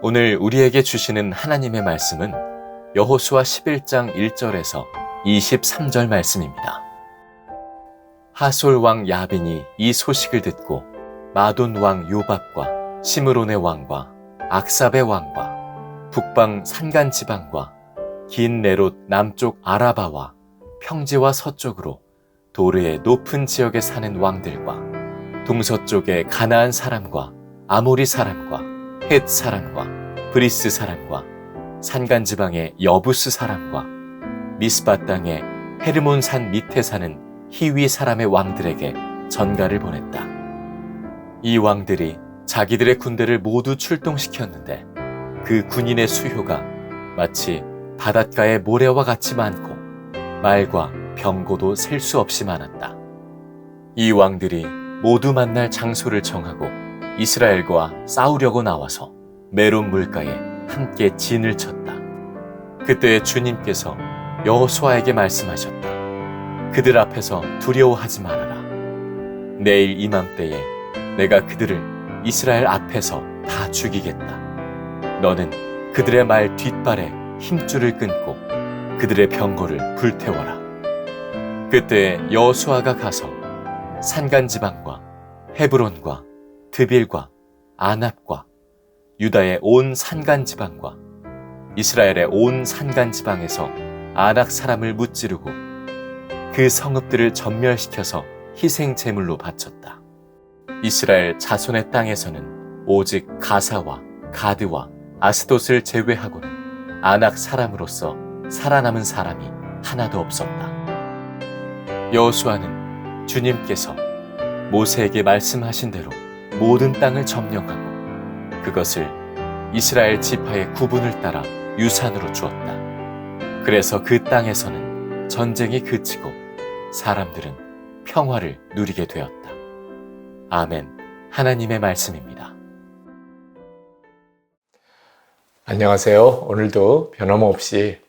오늘 우리에게 주시는 하나님의 말씀은 여호수아 11장 1절에서 23절 말씀입니다. 하솔 왕 야빈이 이 소식을 듣고 마돈 왕 요밥과 시므론의 왕과 악삽의 왕과 북방 산간 지방과 긴 네롯 남쪽 아라바와 평지와 서쪽으로 도르의 높은 지역에 사는 왕들과 동서쪽의 가나안 사람과 아모리 사람과 헷 사람과 브리스 사람과 산간 지방의 여부스 사람과 미스바 땅의 헤르몬 산 밑에 사는 히위 사람의 왕들에게 전가를 보냈다. 이 왕들이 자기들의 군대를 모두 출동시켰는데 그 군인의 수효가 마치 바닷가의 모래와 같이 많고 말과 병거도 셀 수 없이 많았다. 이 왕들이 모두 만날 장소를 정하고 이스라엘과 싸우려고 나와서 메론 물가에 함께 진을 쳤다. 그때 주님께서 여호수아에게 말씀하셨다. 그들 앞에서 두려워하지 말아라. 내일 이맘때에 내가 그들을 이스라엘 앞에서 다 죽이겠다. 너는 그들의 말 뒷발에 힘줄을 끊고 그들의 병거를 불태워라. 그때 여호수아가 가서 산간 지방과 헤브론과 드빌과 아납과 유다의 온 산간 지방과 이스라엘의 온 산간 지방에서 아낙 사람을 무찌르고 그 성읍들을 전멸시켜서 희생 제물로 바쳤다. 이스라엘 자손의 땅에서는 오직 가사와 가드와 아스돗을 제외하고는 아낙 사람으로서 살아남은 사람이 하나도 없었다. 여호수아는 주님께서 모세에게 말씀하신 대로 모든 땅을 점령하고 그것을 이스라엘 지파의 구분을 따라 유산으로 주었다. 그래서 그 땅에서는 전쟁이 그치고 사람들은 평화를 누리게 되었다. 아멘. 하나님의 말씀입니다. 안녕하세요. 오늘도 변함없이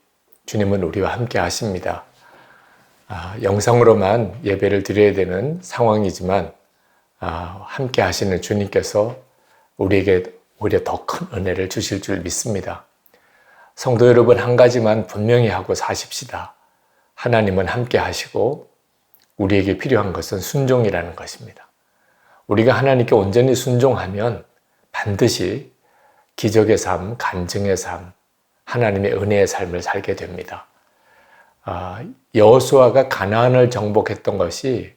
주님은 우리와 함께 하십니다. 영상으로만 예배를 드려야 되는 상황이지만 함께 하시는 주님께서 우리에게 오히려 더 큰 은혜를 주실 줄 믿습니다. 성도 여러분, 한 가지만 분명히 하고 사십시다. 하나님은 함께 하시고 우리에게 필요한 것은 순종이라는 것입니다. 우리가 하나님께 온전히 순종하면 반드시 기적의 삶, 간증의 삶, 하나님의 은혜의 삶을 살게 됩니다. 여호수아가 가나안을 정복했던 것이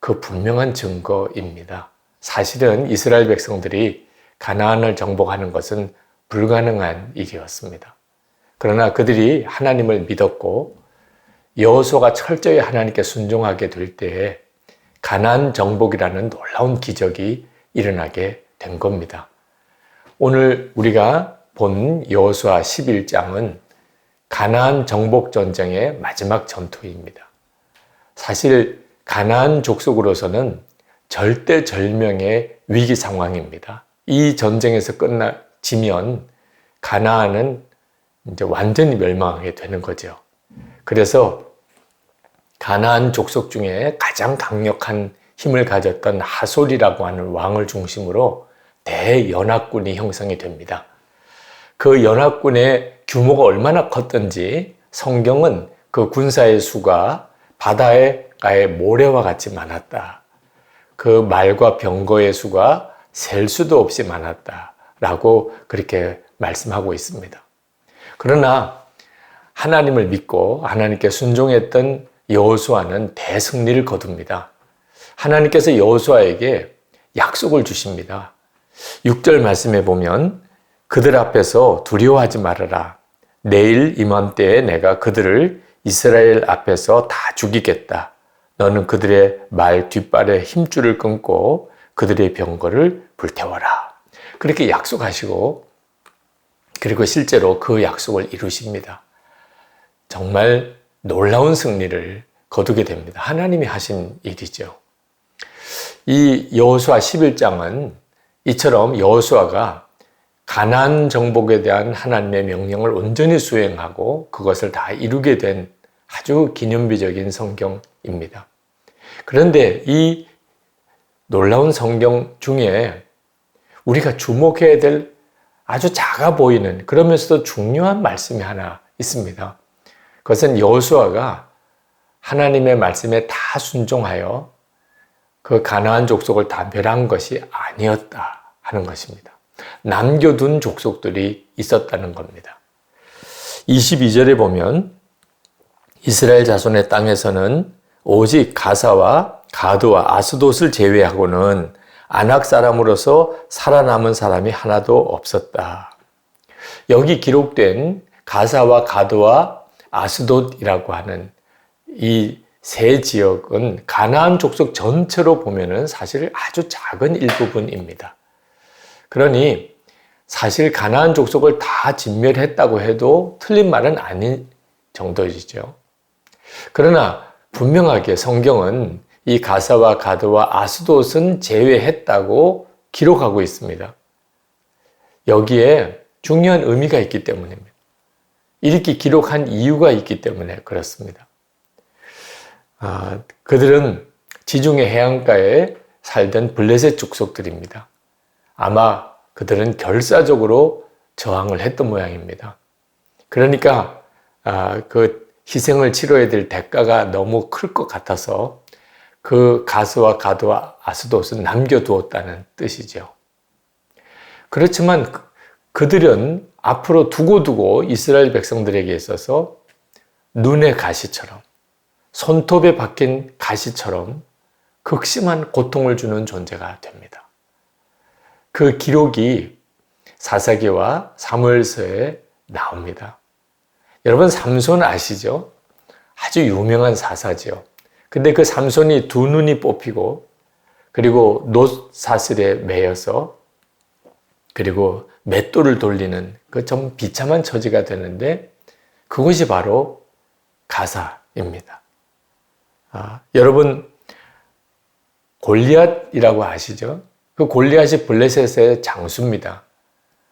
그 분명한 증거입니다. 사실은 이스라엘 백성들이 가나안을 정복하는 것은 불가능한 일이었습니다. 그러나 그들이 하나님을 믿었고 여호수아가 철저히 하나님께 순종하게 될 때에 가나안 정복이라는 놀라운 기적이 일어나게 된 겁니다. 오늘 우리가 본 여호수아 11장은 가나안 정복 전쟁의 마지막 전투입니다. 사실 가나안 족속으로서는 절대절명의 위기 상황입니다. 이 전쟁에서 지면 가나안은 이제 완전히 멸망하게 되는 거죠. 그래서 가나안 족속 중에 가장 강력한 힘을 가졌던 하솔이라고 하는 왕을 중심으로 대연합군이 형성이 됩니다. 그 연합군의 규모가 얼마나 컸던지 성경은 그 군사의 수가 바다의 모래와 같이 많았다. 그 말과 병거의 수가 셀 수도 없이 많았다라고 그렇게 말씀하고 있습니다. 그러나 하나님을 믿고 하나님께 순종했던 여호수아는 대승리를 거둡니다. 하나님께서 여호수아에게 약속을 주십니다. 6절 말씀에 보면 그들 앞에서 두려워하지 말아라. 내일 이맘때에 내가 그들을 이스라엘 앞에서 다 죽이겠다. 너는 그들의 말 뒷발에 힘줄을 끊고 그들의 병거를 불태워라. 그렇게 약속하시고 그리고 실제로 그 약속을 이루십니다. 정말 놀라운 승리를 거두게 됩니다. 하나님이 하신 일이죠. 이 여호수아 11장은 이처럼 여호수아가 가나안 정복에 대한 하나님의 명령을 온전히 수행하고 그것을 다 이루게 된 아주 기념비적인 성경입니다. 그런데 이 놀라운 성경 중에 우리가 주목해야 될 아주 작아 보이는 그러면서도 중요한 말씀이 하나 있습니다. 그것은 여호수아가 하나님의 말씀에 다 순종하여 그 가나안 족속을 다 멸한 것이 아니었다 하는 것입니다. 남겨둔 족속들이 있었다는 겁니다. 22절에 보면 이스라엘 자손의 땅에서는 오직 가사와 가드와 아스돗을 제외하고는 아낙 사람으로서 살아남은 사람이 하나도 없었다. 여기 기록된 가사와 가드와 아스돗이라고 하는 이 세 지역은 가나안 족속 전체로 보면은 사실 아주 작은 일부분입니다. 그러니 사실 가나안 족속을 다 진멸했다고 해도 틀린 말은 아닌 정도이죠. 그러나 분명하게 성경은 이 가사와 가드와 아스돗은 제외했다고 기록하고 있습니다. 여기에 중요한 의미가 있기 때문입니다. 이렇게 기록한 이유가 있기 때문에 그렇습니다. 그들은 지중해 해안가에 살던 블레셋 족속들입니다. 아마 그들은 결사적으로 저항을 했던 모양입니다. 그러니까 그 희생을 치러야 될 대가가 너무 클 것 같아서 그 가스와 가드와 아스돗은 남겨두었다는 뜻이죠. 그렇지만 그들은 앞으로 두고두고 이스라엘 백성들에게 있어서 눈의 가시처럼 손톱에 박힌 가시처럼 극심한 고통을 주는 존재가 됩니다. 그 기록이 사사기와 사무엘서에 나옵니다. 여러분 삼손 아시죠? 아주 유명한 사사죠. 근데 그 삼손이 두 눈이 뽑히고 그리고 놋사슬에 매여서 그리고 맷돌을 돌리는 그 좀 비참한 처지가 되는데 그것이 바로 가사입니다. 여러분 골리앗이라고 아시죠? 그 골리앗이 블레셋의 장수입니다.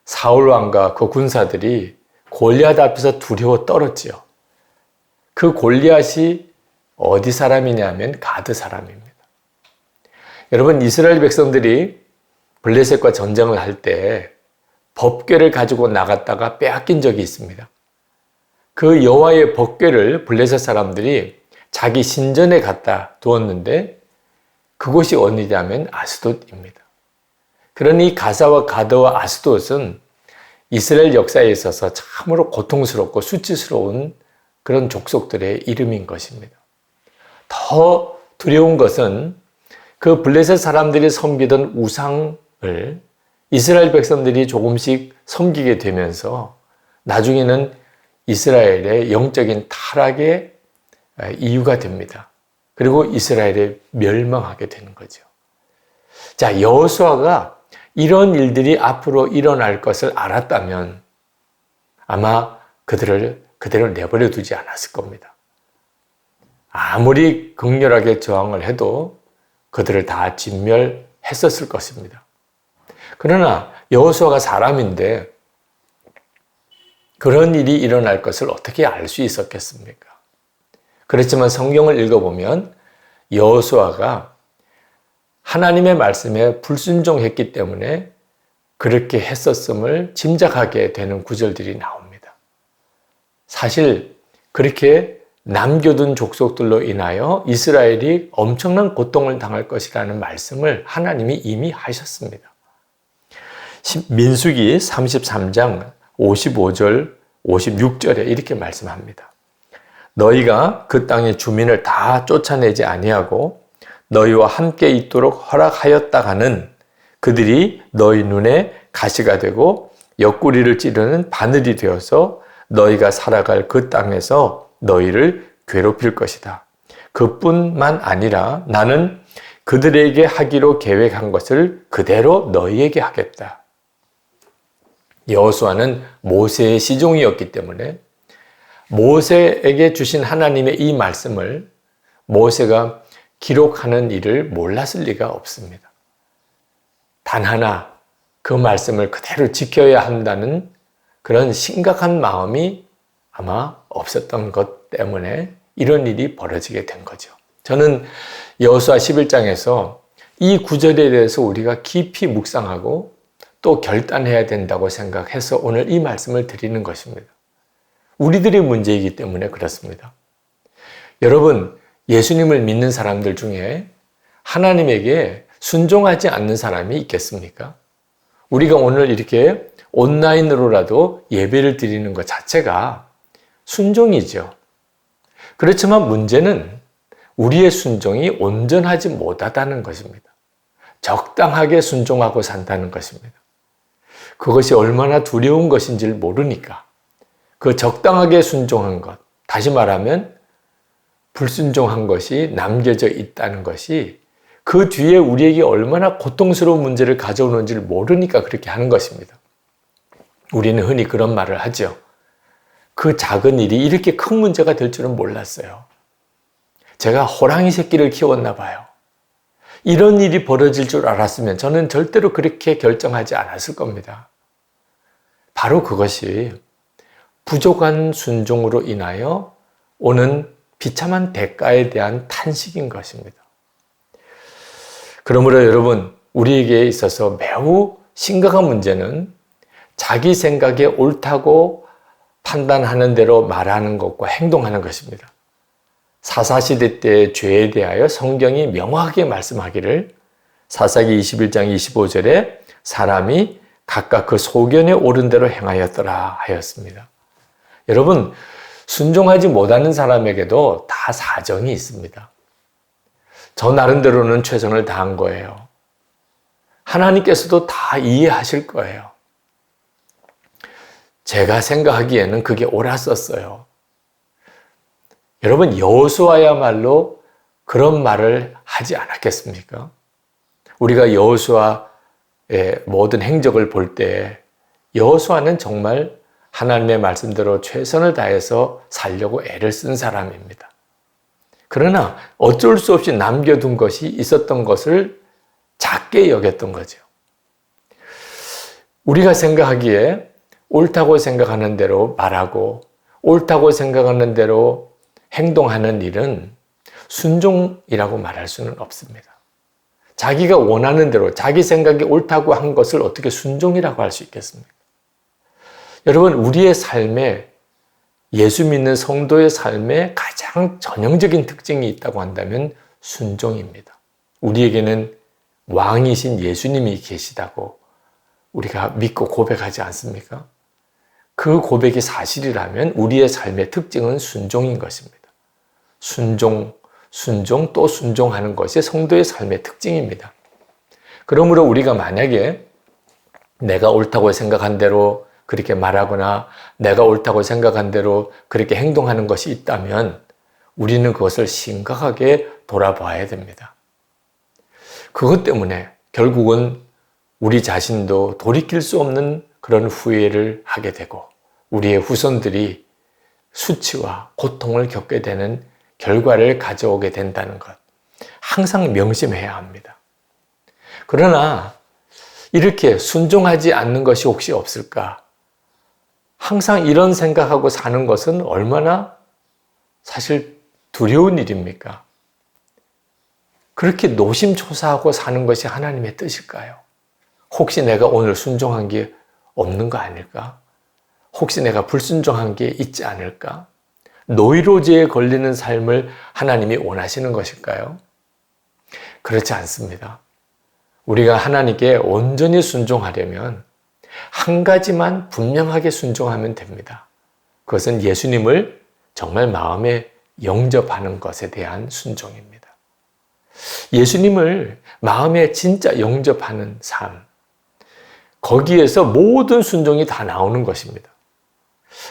사울 왕과 그 군사들이 골리앗 앞에서 두려워 떨었지요. 그 골리앗이 어디 사람이냐면 가드 사람입니다. 여러분 이스라엘 백성들이 블레셋과 전쟁을 할 때 법궤를 가지고 나갔다가 빼앗긴 적이 있습니다. 그 여호와의 법궤를 블레셋 사람들이 자기 신전에 갖다 두었는데 그곳이 어디냐면 아스돗입니다. 그러니 가사와 가드와 아스돗은 이스라엘 역사에 있어서 참으로 고통스럽고 수치스러운 그런 족속들의 이름인 것입니다. 더 두려운 것은 그 블레셋 사람들이 섬기던 우상을 이스라엘 백성들이 조금씩 섬기게 되면서 나중에는 이스라엘의 영적인 타락의 이유가 됩니다. 그리고 이스라엘이 멸망하게 되는 거죠. 자, 여호수아가 이런 일들이 앞으로 일어날 것을 알았다면 아마 그들을 그대로 내버려 두지 않았을 겁니다. 아무리 극렬하게 저항을 해도 그들을 다 진멸했었을 것입니다. 그러나 여호수아가 사람인데 그런 일이 일어날 것을 어떻게 알 수 있었겠습니까? 그렇지만 성경을 읽어보면 여호수아가 하나님의 말씀에 불순종했기 때문에 그렇게 했었음을 짐작하게 되는 구절들이 나옵니다. 사실 그렇게 남겨둔 족속들로 인하여 이스라엘이 엄청난 고통을 당할 것이라는 말씀을 하나님이 이미 하셨습니다. 민수기 33장 55절 56절에 이렇게 말씀합니다. 너희가 그 땅의 주민을 다 쫓아내지 아니하고 너희와 함께 있도록 허락하였다가는 그들이 너희 눈에 가시가 되고 옆구리를 찌르는 바늘이 되어서 너희가 살아갈 그 땅에서 너희를 괴롭힐 것이다. 그뿐만 아니라 나는 그들에게 하기로 계획한 것을 그대로 너희에게 하겠다. 여호수아는 모세의 시종이었기 때문에 모세에게 주신 하나님의 이 말씀을 모세가 기록하는 일을 몰랐을 리가 없습니다. 단 하나 그 말씀을 그대로 지켜야 한다는 그런 심각한 마음이 아마 없었던 것 때문에 이런 일이 벌어지게 된 거죠. 저는 여호수아 11장에서 이 구절에 대해서 우리가 깊이 묵상하고 또 결단해야 된다고 생각해서 오늘 이 말씀을 드리는 것입니다. 우리들의 문제이기 때문에 그렇습니다. 여러분, 예수님을 믿는 사람들 중에 하나님에게 순종하지 않는 사람이 있겠습니까? 우리가 오늘 이렇게 온라인으로라도 예배를 드리는 것 자체가 순종이죠. 그렇지만 문제는 우리의 순종이 온전하지 못하다는 것입니다. 적당하게 순종하고 산다는 것입니다. 그것이 얼마나 두려운 것인지를 모르니까 그 적당하게 순종한 것, 다시 말하면 불순종한 것이 남겨져 있다는 것이 그 뒤에 우리에게 얼마나 고통스러운 문제를 가져오는지를 모르니까 그렇게 하는 것입니다. 우리는 흔히 그런 말을 하죠. 그 작은 일이 이렇게 큰 문제가 될 줄은 몰랐어요. 제가 호랑이 새끼를 키웠나 봐요. 이런 일이 벌어질 줄 알았으면 저는 절대로 그렇게 결정하지 않았을 겁니다. 바로 그것이 부족한 순종으로 인하여 오는 비참한 대가에 대한 탄식인 것입니다. 그러므로 여러분, 우리에게 있어서 매우 심각한 문제는 자기 생각에 옳다고 판단하는 대로 말하는 것과 행동하는 것입니다. 사사시대 때의 죄에 대하여 성경이 명확하게 말씀하기를 사사기 21장 25절에 사람이 각각 그 소견에 옳은 대로 행하였더라 하였습니다. 여러분, 순종하지 못하는 사람에게도 다 사정이 있습니다. 저 나름대로는 최선을 다한 거예요. 하나님께서도 다 이해하실 거예요. 제가 생각하기에는 그게 옳았었어요. 여러분, 여호수아야말로 그런 말을 하지 않았겠습니까? 우리가 여호수아의 모든 행적을 볼 때 여호수아는 정말 하나님의 말씀대로 최선을 다해서 살려고 애를 쓴 사람입니다. 그러나 어쩔 수 없이 남겨둔 것이 있었던 것을 작게 여겼던 거죠. 우리가 생각하기에 옳다고 생각하는 대로 말하고 옳다고 생각하는 대로 행동하는 일은 순종이라고 말할 수는 없습니다. 자기가 원하는 대로 자기 생각이 옳다고 한 것을 어떻게 순종이라고 할 수 있겠습니까? 여러분, 우리의 삶에 예수 믿는 성도의 삶에 가장 전형적인 특징이 있다고 한다면 순종입니다. 우리에게는 왕이신 예수님이 계시다고 우리가 믿고 고백하지 않습니까? 그 고백이 사실이라면 우리의 삶의 특징은 순종인 것입니다. 순종, 또 순종하는 것이 성도의 삶의 특징입니다. 그러므로 우리가 만약에 내가 옳다고 생각한 대로 그렇게 말하거나 내가 옳다고 생각한 대로 그렇게 행동하는 것이 있다면 우리는 그것을 심각하게 돌아봐야 됩니다. 그것 때문에 결국은 우리 자신도 돌이킬 수 없는 그런 후회를 하게 되고 우리의 후손들이 수치와 고통을 겪게 되는 결과를 가져오게 된다는 것, 항상 명심해야 합니다. 그러나 이렇게 순종하지 않는 것이 혹시 없을까? 항상 이런 생각하고 사는 것은 얼마나 사실 두려운 일입니까? 그렇게 노심초사하고 사는 것이 하나님의 뜻일까요? 혹시 내가 오늘 순종한 게 없는 거 아닐까? 혹시 내가 불순종한 게 있지 않을까? 노이로제에 걸리는 삶을 하나님이 원하시는 것일까요? 그렇지 않습니다. 우리가 하나님께 온전히 순종하려면 한 가지만 분명하게 순종하면 됩니다. 그것은 예수님을 정말 마음에 영접하는 것에 대한 순종입니다. 예수님을 마음에 진짜 영접하는 삶, 거기에서 모든 순종이 다 나오는 것입니다.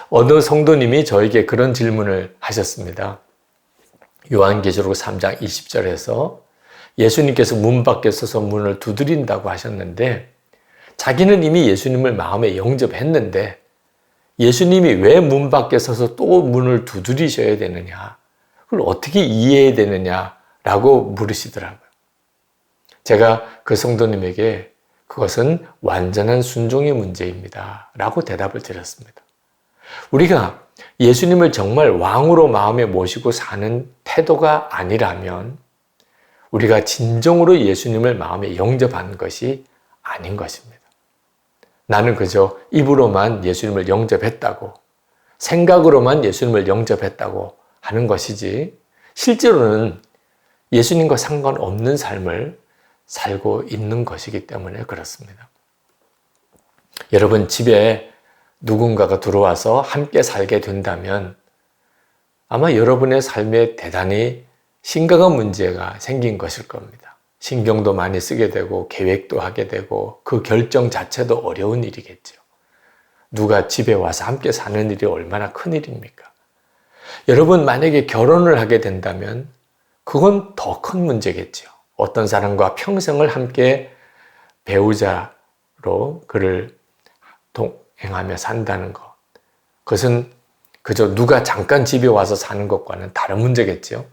어느 성도님이 저에게 그런 질문을 하셨습니다. 요한계시록 3장 20절에서 예수님께서 문 밖에 서서 문을 두드린다고 하셨는데 자기는 이미 예수님을 마음에 영접했는데 예수님이 왜 문 밖에 서서 또 문을 두드리셔야 되느냐, 그걸 어떻게 이해해야 되느냐라고 물으시더라고요. 제가 그 성도님에게 그것은 완전한 순종의 문제입니다 라고 대답을 드렸습니다. 우리가 예수님을 정말 왕으로 마음에 모시고 사는 태도가 아니라면 우리가 진정으로 예수님을 마음에 영접하는 것이 아닌 것입니다. 나는 그저 입으로만 예수님을 영접했다고, 생각으로만 예수님을 영접했다고 하는 것이지, 실제로는 예수님과 상관없는 삶을 살고 있는 것이기 때문에 그렇습니다. 여러분, 집에 누군가가 들어와서 함께 살게 된다면 아마 여러분의 삶에 대단히 심각한 문제가 생긴 것일 겁니다. 신경도 많이 쓰게 되고 계획도 하게 되고 그 결정 자체도 어려운 일이겠죠. 누가 집에 와서 함께 사는 일이 얼마나 큰 일입니까? 여러분, 만약에 결혼을 하게 된다면 그건 더 큰 문제겠죠. 어떤 사람과 평생을 함께 배우자로 그를 동행하며 산다는 것. 그것은 그저 누가 잠깐 집에 와서 사는 것과는 다른 문제겠죠.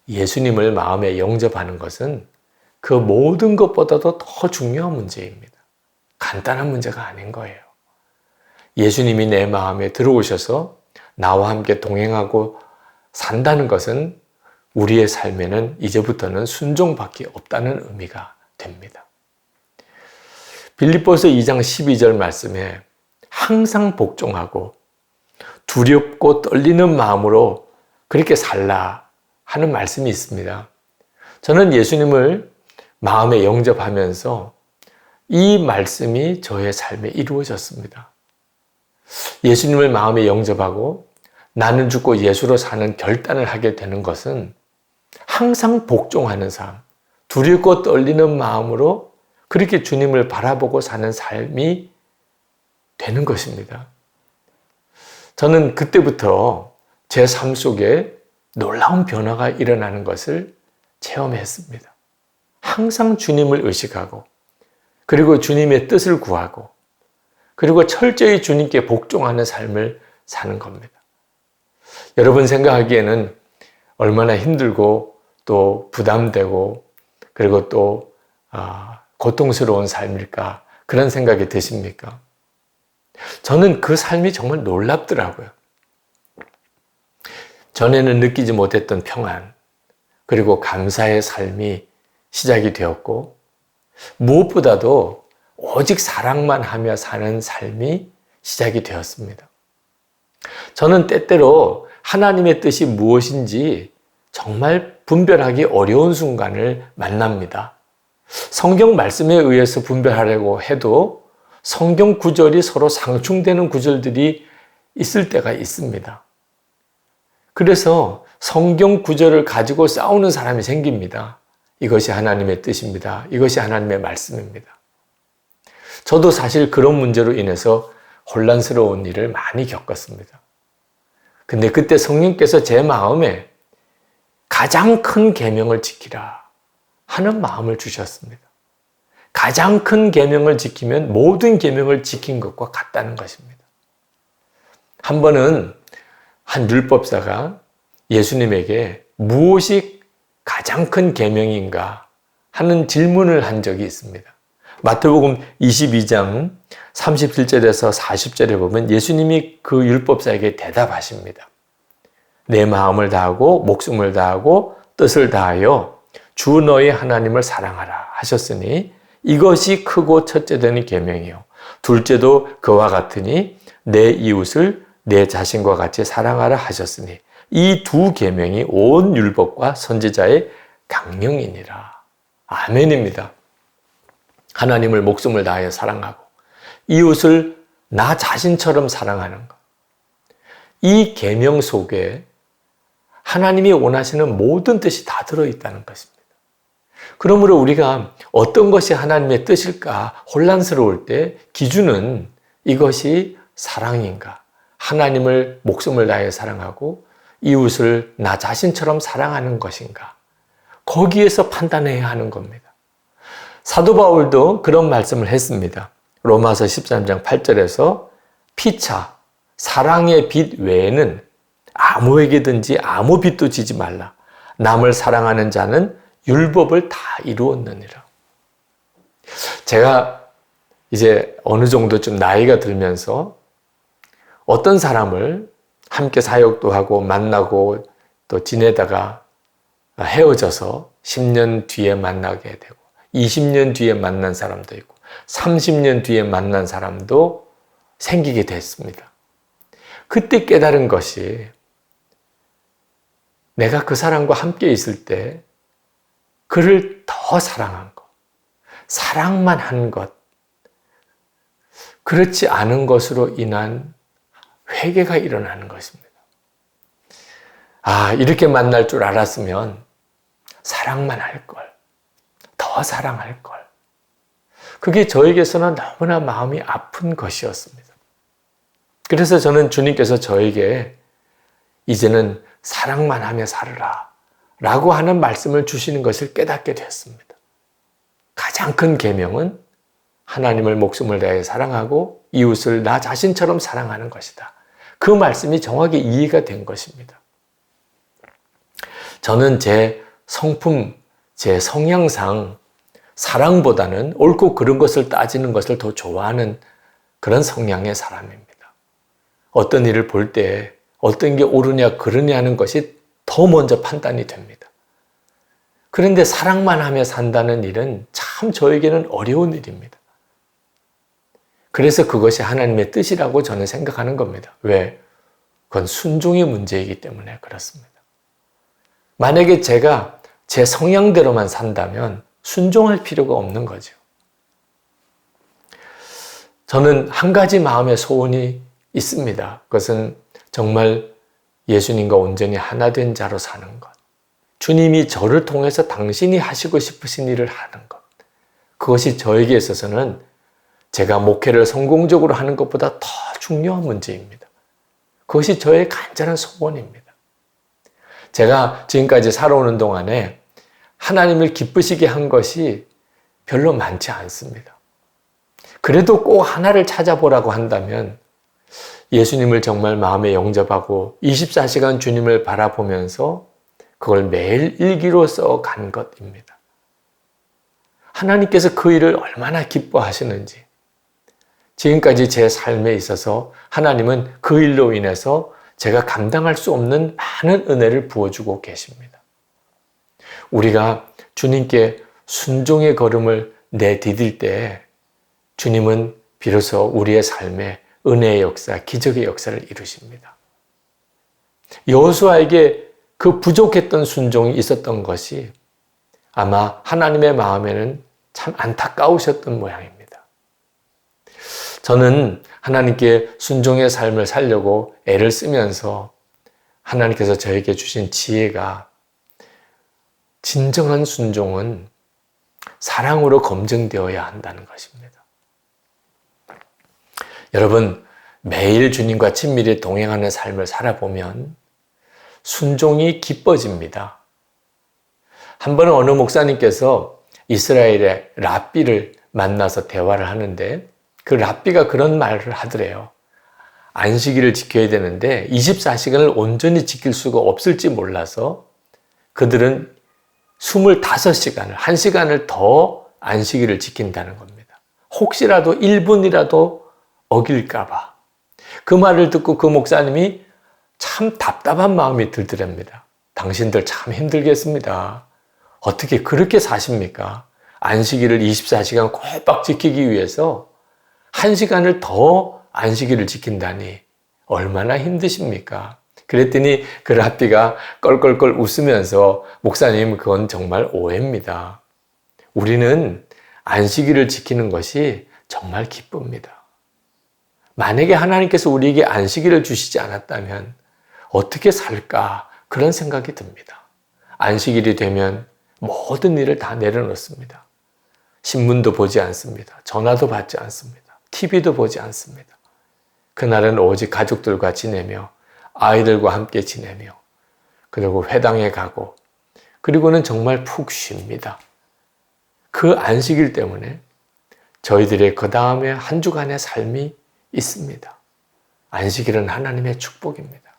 예수님을 마음에 영접하는 것은 그 모든 것보다도 더 중요한 문제입니다. 간단한 문제가 아닌 거예요. 예수님이 내 마음에 들어오셔서 나와 함께 동행하고 산다는 것은 우리의 삶에는 이제부터는 순종밖에 없다는 의미가 됩니다. 빌립보서 2장 12절 말씀에 항상 복종하고 두렵고 떨리는 마음으로 그렇게 살라 하는 말씀이 있습니다. 저는 예수님을 마음에 영접하면서 이 말씀이 저의 삶에 이루어졌습니다. 예수님을 마음에 영접하고 나는 죽고 예수로 사는 결단을 하게 되는 것은 항상 복종하는 삶, 두렵고 떨리는 마음으로 그렇게 주님을 바라보고 사는 삶이 되는 것입니다. 저는 그때부터 제 삶 속에 놀라운 변화가 일어나는 것을 체험했습니다. 항상 주님을 의식하고 그리고 주님의 뜻을 구하고 그리고 철저히 주님께 복종하는 삶을 사는 겁니다. 여러분 생각하기에는 얼마나 힘들고 또 부담되고 그리고 또 고통스러운 삶일까 그런 생각이 드십니까? 저는 그 삶이 정말 놀랍더라고요. 전에는 느끼지 못했던 평안 그리고 감사의 삶이 시작이 되었고 무엇보다도 오직 사랑만 하며 사는 삶이 시작이 되었습니다. 저는 때때로 하나님의 뜻이 무엇인지 정말 분별하기 어려운 순간을 만납니다. 성경 말씀에 의해서 분별하려고 해도 성경 구절이 서로 상충되는 구절들이 있을 때가 있습니다. 그래서 성경 구절을 가지고 싸우는 사람이 생깁니다. 이것이 하나님의 뜻입니다. 이것이 하나님의 말씀입니다. 저도 사실 그런 문제로 인해서 혼란스러운 일을 많이 겪었습니다. 근데 그때 성령께서 제 마음에 가장 큰 계명을 지키라 하는 마음을 주셨습니다. 가장 큰 계명을 지키면 모든 계명을 지킨 것과 같다는 것입니다. 한 번은 한 율법사가 예수님에게 무엇이 가장 큰 계명인가 하는 질문을 한 적이 있습니다. 마태복음 22장 37절에서 40절에 보면 예수님이 그 율법사에게 대답하십니다. 내 마음을 다하고 목숨을 다하고 뜻을 다하여 주 너희 하나님을 사랑하라 하셨으니 이것이 크고 첫째 되는 계명이요 둘째도 그와 같으니 내 이웃을 내 자신과 같이 사랑하라 하셨으니 이 두 계명이 온 율법과 선지자의 강령이니라. 아멘입니다. 하나님을 목숨을 다하여 사랑하고 이웃을 나 자신처럼 사랑하는 것. 이 계명 속에 하나님이 원하시는 모든 뜻이 다 들어있다는 것입니다. 그러므로 우리가 어떤 것이 하나님의 뜻일까 혼란스러울 때 기준은 이것이 사랑인가? 하나님을 목숨을 다해 사랑하고 이웃을 나 자신처럼 사랑하는 것인가? 거기에서 판단해야 하는 겁니다. 사도 바울도 그런 말씀을 했습니다. 로마서 13장 8절에서 피차, 사랑의 빚 외에는 아무에게든지 아무 빚도 지지 말라. 남을 사랑하는 자는 율법을 다 이루었느니라. 제가 이제 어느 정도 좀 나이가 들면서 어떤 사람을 함께 사역도 하고 만나고 또 지내다가 헤어져서 10년 뒤에 만나게 되고 20년 뒤에 만난 사람도 있고 30년 뒤에 만난 사람도 생기게 됐습니다. 그때 깨달은 것이 내가 그 사람과 함께 있을 때 그를 더 사랑한 것, 사랑만 한 것, 그렇지 않은 것으로 인한 회개가 일어나는 것입니다. 아, 이렇게 만날 줄 알았으면 사랑만 할 걸, 더 사랑할 걸. 그게 저에게서는 너무나 마음이 아픈 것이었습니다. 그래서 저는 주님께서 저에게 이제는 사랑만 하며 살으라 라고 하는 말씀을 주시는 것을 깨닫게 되었습니다. 가장 큰 계명은 하나님을 목숨을 다해 사랑하고 이웃을 나 자신처럼 사랑하는 것이다. 그 말씀이 정확히 이해가 된 것입니다. 저는 제 성품, 제 성향상 사랑보다는 옳고 그른 것을 따지는 것을 더 좋아하는 그런 성향의 사람입니다. 어떤 일을 볼 때 어떤 게 옳으냐 그르냐 하는 것이 더 먼저 판단이 됩니다. 그런데 사랑만 하며 산다는 일은 참 저에게는 어려운 일입니다. 그래서 그것이 하나님의 뜻이라고 저는 생각하는 겁니다. 왜? 그건 순종의 문제이기 때문에 그렇습니다. 만약에 제가 제 성향대로만 산다면 순종할 필요가 없는 거죠. 저는 한 가지 마음의 소원이 있습니다. 그것은 정말 예수님과 온전히 하나 된 자로 사는 것. 주님이 저를 통해서 당신이 하시고 싶으신 일을 하는 것. 그것이 저에게 있어서는 제가 목회를 성공적으로 하는 것보다 더 중요한 문제입니다. 그것이 저의 간절한 소원입니다. 제가 지금까지 살아오는 동안에 하나님을 기쁘시게 한 것이 별로 많지 않습니다. 그래도 꼭 하나를 찾아보라고 한다면 예수님을 정말 마음에 영접하고 24시간 주님을 바라보면서 그걸 매일 일기로 써간 것입니다. 하나님께서 그 일을 얼마나 기뻐하시는지, 지금까지 제 삶에 있어서 하나님은 그 일로 인해서 제가 감당할 수 없는 많은 은혜를 부어주고 계십니다. 우리가 주님께 순종의 걸음을 내디딜 때 주님은 비로소 우리의 삶에 은혜의 역사, 기적의 역사를 이루십니다. 여호수아에게 그 부족했던 순종이 있었던 것이 아마 하나님의 마음에는 참 안타까우셨던 모양입니다. 저는 하나님께 순종의 삶을 살려고 애를 쓰면서 하나님께서 저에게 주신 지혜가 진정한 순종은 사랑으로 검증되어야 한다는 것입니다. 여러분, 매일 주님과 친밀히 동행하는 삶을 살아보면 순종이 기뻐집니다. 한 번은 어느 목사님께서 이스라엘의 랍비를 만나서 대화를 하는데 그 랍비가 그런 말을 하더래요. 안식일을 지켜야 되는데 24시간을 온전히 지킬 수가 없을지 몰라서 그들은 25시간을, 1시간을 더 안식일을 지킨다는 겁니다. 혹시라도 1분이라도 어길까봐. 그 말을 듣고 그 목사님이 참 답답한 마음이 들더랍니다. 당신들 참 힘들겠습니다. 어떻게 그렇게 사십니까? 안식일을 24시간 꼴박 지키기 위해서 1시간을 더 안식일을 지킨다니 얼마나 힘드십니까? 그랬더니 그 랍비가 껄껄껄 웃으면서 목사님 그건 정말 오해입니다. 우리는 안식일을 지키는 것이 정말 기쁩니다. 만약에 하나님께서 우리에게 안식일을 주시지 않았다면 어떻게 살까? 그런 생각이 듭니다. 안식일이 되면 모든 일을 다 내려놓습니다. 신문도 보지 않습니다. 전화도 받지 않습니다. TV도 보지 않습니다. 그날은 오직 가족들과 지내며 아이들과 함께 지내며 그리고 회당에 가고 그리고는 정말 푹 쉽니다. 그 안식일 때문에 저희들의 그 다음에 한 주간의 삶이 있습니다. 안식일은 하나님의 축복입니다.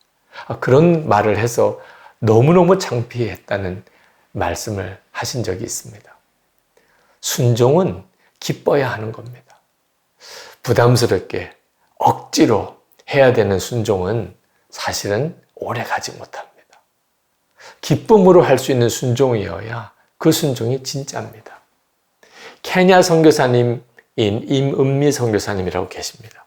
그런 말을 해서 너무너무 창피했다는 말씀을 하신 적이 있습니다. 순종은 기뻐야 하는 겁니다. 부담스럽게 억지로 해야 되는 순종은 사실은 오래 가지 못합니다. 기쁨으로 할 수 있는 순종이어야 그 순종이 진짜입니다. 케냐 선교사님 임은미 선교사님이라고 계십니다.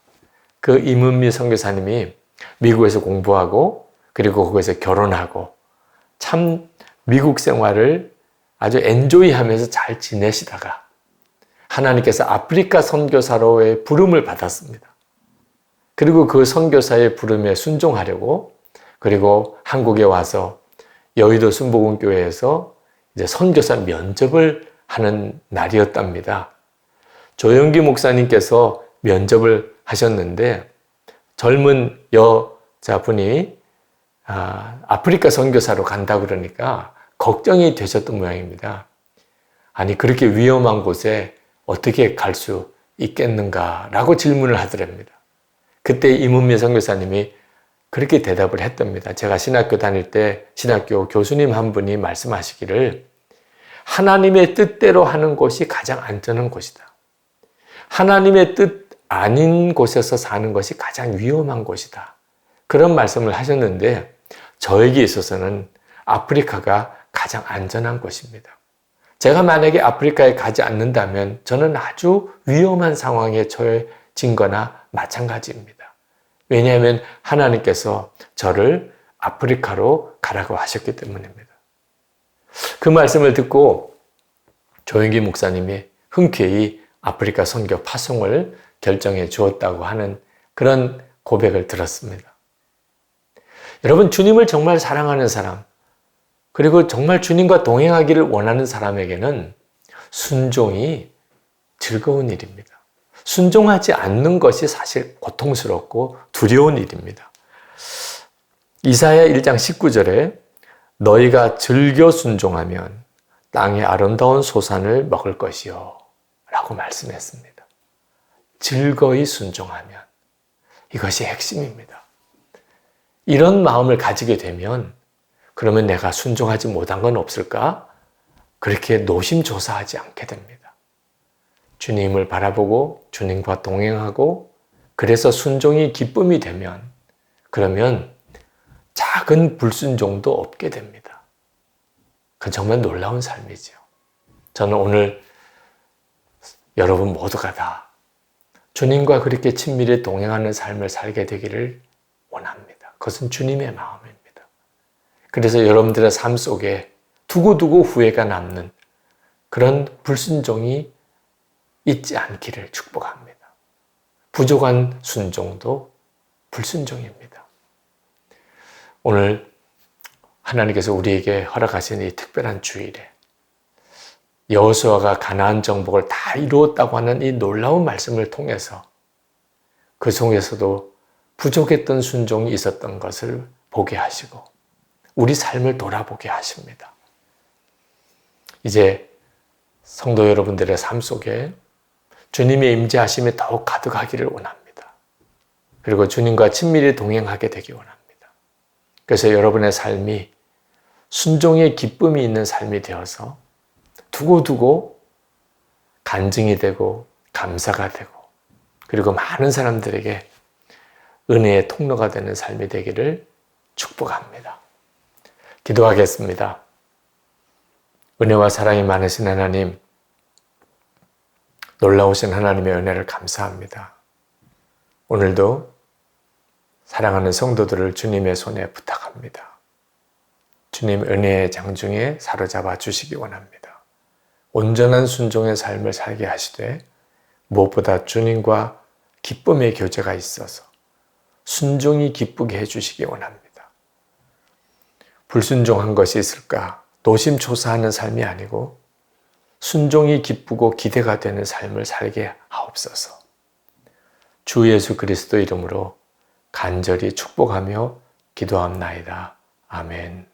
그 임은미 선교사님이 미국에서 공부하고 그리고 거기서 결혼하고 참 미국 생활을 아주 엔조이하면서 잘 지내시다가 하나님께서 아프리카 선교사로의 부름을 받았습니다. 그리고 그 선교사의 부름에 순종하려고 그리고 한국에 와서 여의도 순복음교회에서 이제 선교사 면접을 하는 날이었답니다. 조영기 목사님께서 면접을 하셨는데 젊은 여자분이 아프리카 선교사로 간다 그러니까 걱정이 되셨던 모양입니다. 아니 그렇게 위험한 곳에 어떻게 갈 수 있겠는가라고 질문을 하더랍니다. 그때 임은미 선교사님이 그렇게 대답을 했답니다. 제가 신학교 다닐 때 신학교 교수님 한 분이 말씀하시기를 하나님의 뜻대로 하는 곳이 가장 안전한 곳이다. 하나님의 뜻 아닌 곳에서 사는 것이 가장 위험한 곳이다. 그런 말씀을 하셨는데 저에게 있어서는 아프리카가 가장 안전한 곳입니다. 제가 만약에 아프리카에 가지 않는다면 저는 아주 위험한 상황에 처해진 거나 마찬가지입니다. 왜냐하면 하나님께서 저를 아프리카로 가라고 하셨기 때문입니다. 그 말씀을 듣고 조영기 목사님이 흔쾌히 아프리카 선교 파송을 결정해 주었다고 하는 그런 고백을 들었습니다. 여러분, 주님을 정말 사랑하는 사람, 그리고 정말 주님과 동행하기를 원하는 사람에게는 순종이 즐거운 일입니다. 순종하지 않는 것이 사실 고통스럽고 두려운 일입니다. 이사야 1장 19절에 너희가 즐겨 순종하면 땅의 아름다운 소산을 먹을 것이요 라고 말씀했습니다. 즐거이 순종하면 이것이 핵심입니다. 이런 마음을 가지게 되면 그러면 내가 순종하지 못한 건 없을까? 그렇게 노심초사하지 않게 됩니다. 주님을 바라보고 주님과 동행하고 그래서 순종이 기쁨이 되면 그러면 작은 불순종도 없게 됩니다. 그건 정말 놀라운 삶이죠. 저는 오늘 여러분 모두가 다 주님과 그렇게 친밀히 동행하는 삶을 살게 되기를 원합니다. 그것은 주님의 마음입니다. 그래서 여러분들의 삶 속에 두고두고 후회가 남는 그런 불순종이 있지 않기를 축복합니다. 부족한 순종도 불순종입니다. 오늘 하나님께서 우리에게 허락하신 이 특별한 주일에 여호수아가 가나안 정복을 다 이루었다고 하는 이 놀라운 말씀을 통해서 그 속에서도 부족했던 순종이 있었던 것을 보게 하시고 우리 삶을 돌아보게 하십니다. 이제 성도 여러분들의 삶 속에 주님의 임재하심이 더욱 가득하기를 원합니다. 그리고 주님과 친밀히 동행하게 되기 원합니다. 그래서 여러분의 삶이 순종의 기쁨이 있는 삶이 되어서 두고두고 간증이 되고 감사가 되고 그리고 많은 사람들에게 은혜의 통로가 되는 삶이 되기를 축복합니다. 기도하겠습니다. 은혜와 사랑이 많으신 하나님, 놀라우신 하나님의 은혜를 감사합니다. 오늘도 사랑하는 성도들을 주님의 손에 부탁합니다. 주님 은혜의 장중에 사로잡아 주시기 원합니다. 온전한 순종의 삶을 살게 하시되 무엇보다 주님과 기쁨의 교제가 있어서 순종이 기쁘게 해주시기 원합니다. 불순종한 것이 있을까? 노심초사하는 삶이 아니고 순종이 기쁘고 기대가 되는 삶을 살게 하옵소서. 주 예수 그리스도 이름으로 간절히 축복하며 기도합나이다. 아멘.